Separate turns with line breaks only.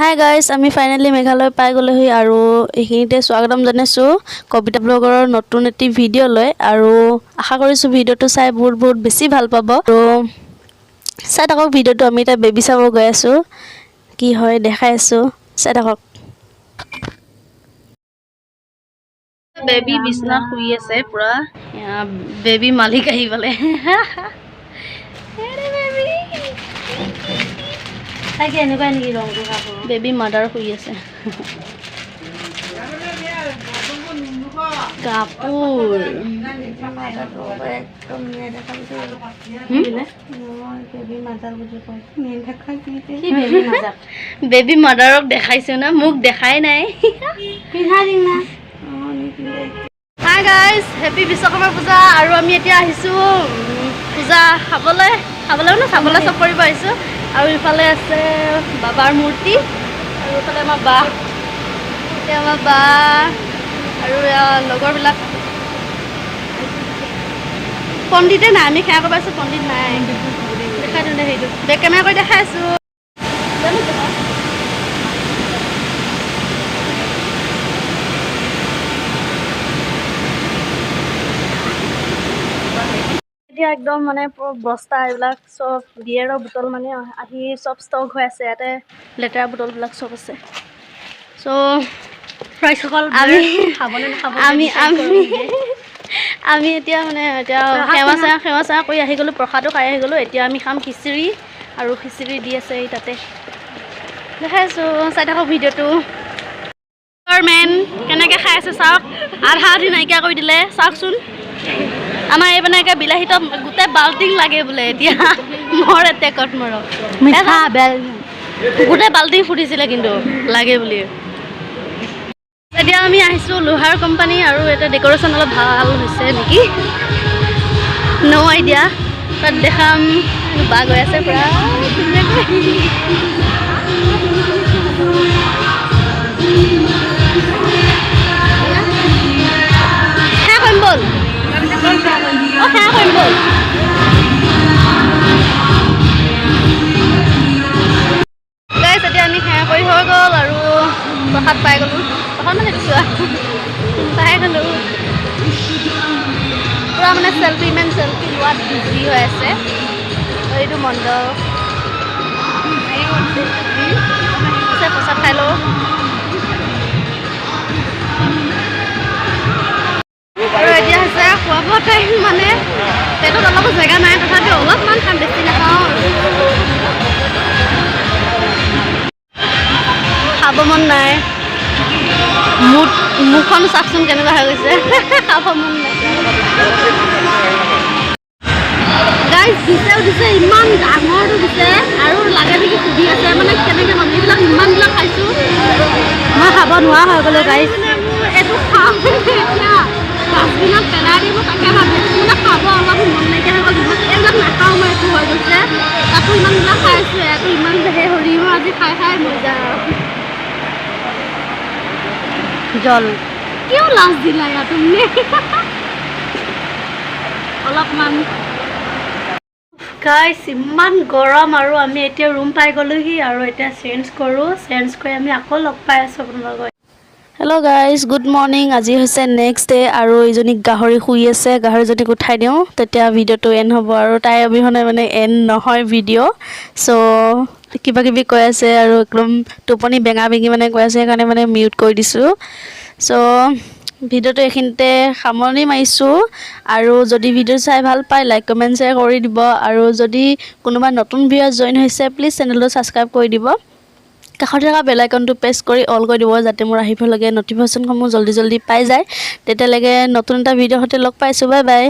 Hi guys, আমি finally Meghalaya পাই গ'লোহি আৰু এইখিনিতে স্বাগতম জনাইছোঁ কবিতা ব্লগৰৰ নতুন এটি ভিডিঅ' লৈ। আৰু আশা কৰিছোঁ ভিডিঅ'টো চাই বহুত বেছি ভাল পাব। আৰু চাই থাকক ভিডিঅ'টো। আমি এতিয়া বেবী চাব গৈ আছোঁ, কি হয় দেখাই আছোঁ, চাই থাকক। বেবী বিছনাত শুই আছে পুৰা। বেবী মালিক আহি পালে। বেবী মাদাৰ শুই আছে। কাপোৰ বেবী মাদাৰক দেখাইছো না, মোক দেখাই নাই। হাই গাইজ, হেপী বিশ্বকৰ্মা পূজা। আৰু আমি এতিয়া আহিছোঁ পূজা খাবলৈ মানে চাবলৈ চব কৰিব আহিছোঁ। আৰু ইফালে আছে বাবাৰ মূৰ্তি, আৰু ইফালে আমাৰ বা আৰু লগৰবিলাক। পণ্ডিতে নাই, আমি সেয়া কৰিব আছোঁ, পণ্ডিত নাই। দেখাই দিওঁ দে, সেইটো বেক কেমেৰা কৰি দেখাই আছোঁ। এতিয়া একদম মানে বস্তা এইবিলাক চব বিয়েৰৰ বুটল মানে আহি চব ষ্টক হৈ আছে ইয়াতে। লেতেৰা বুটলবিলাক চব আছে। চ' আমি এতিয়া মানে সেৱা চেৱা কৰি আহি গ'লোঁ, প্ৰসাদো খাই আহি গ'লোঁ। এতিয়া আমি খাম খিচিৰি, আৰু খিচিৰি দি আছে এই তাতে। দেখাইছোঁ, চাই থাকক ভিডিঅ'টো। মেন কেনেকৈ খাই আছে চাওক, আধা নাইকিয়া কৰি দিলে চাওকচোন। আমাৰ এই মানে বিলাহীটো গোটেই বাল্টিং লাগে বোলে এতিয়া। মৰ এটেকত মৰক গোটেই বাল্টিং ফুটিছিলে কিন্তু লাগে বুলি। এতিয়া আমি আহিছোঁ লোহাৰ কোম্পানী, আৰু এটা ডেক'ৰেশ্যন অলপ ভাল হৈছে নেকি, ন আইডিয়া। তাত দেখাম, বা গৈ আছে পুৰা বল। এতিয়া আমি সেৱা কৰি হৈ গ'ল, আৰু প্ৰসাদ পাই গ'লোঁ। প্ৰসাদ মানে দিছোঁ পাই গ'লোঁ। পূৰা মানে চেল্ফি লোৱাত বিজি হৈ আছে। এইটো মণ্ডপ প্ৰসাদ খাই লওঁ। আৰু এতিয়া হৈছে খোৱা বোৱা টাইম। মানে পেটত অলপ জেগা নাই, তথাপিও অলপমান খাম, বেছি নাখাওঁ। খাব মন নাই, মুখখন চাওকচোন কেনেকুৱা হৈ গৈছে। খাব মন নাই। গাইজ দিছে ইমান ডাঙৰটো দিছে, আৰু লাগে নেকি সুধি আছে মানে কেনেকৈ মানুহ এইবিলাক ইমানবিলাক খাইছোঁ, মই খাব নোৱাৰা হৈ গ'লোঁ গাইজ। এইটো খাম এতিয়া ডাষ্টবিনত পেলাই দিব, তাকে ভাবি আছোঁ। মানে খাব অলপ মন নাইকিয়া হৈ গ'ল। এইবিলাক নাখাওঁ মই, একো হৈ গৈছে। তাতো ইমানবিলাক খাইছোঁ, ইয়াতো ইমান হৰি মই আজি খাই মজা। জল কিয় লাজ দিলা ইয়াত তুমি? অলপমান গাইছ ইমান গৰম, আৰু আমি এতিয়া ৰুম পাই গ'লোহি, আৰু এতিয়া চেঞ্জ কৰি আমি আকৌ লগ পাই আছোঁ আপোনালোকক। Hello' guys, good morning. আজি হৈছে নেক্সট ডে, আৰু এইজনী গাহৰি শুই আছে। গাহৰিজনীক উঠাই দিওঁ, তেতিয়া ভিডিঅ'টো এণ্ড হ'ব। আৰু তাই অবিহনে মানে এণ্ড নহয় ভিডিঅ'। চ' কিবা কিবি কৈ আছে, আৰু একদম টোপনি বেঙা বেঙি মানে কৈ আছে, সেইকাৰণে মানে মিউট কৰি দিছোঁ। চ' ভিডিঅ'টো এইখিনিতে সামৰণি মাৰিছোঁ। আৰু যদি ভিডিঅ' চাই ভাল পায়, লাইক কমেণ্ট শ্বেয়াৰ কৰি দিব। আৰু যদি কোনোবা নতুন ভিউৱাৰ্ছ জইন হৈছে, প্লিজ চেনেলটো ছাবস্ক্ৰাইব কৰি দিব। কাষতে থকা বেল আইকনটো প্ৰেছ কৰি অল কৰি দিব, যাতে মোৰ আহিবলগীয়া নটিফিকেশ্যনসমূহ জল্দি পাই যায়। তেতিয়ালৈকে নতুন এটা ভিডিঅ'ৰ সৈতে লগ পাইছোঁ। Bye bye.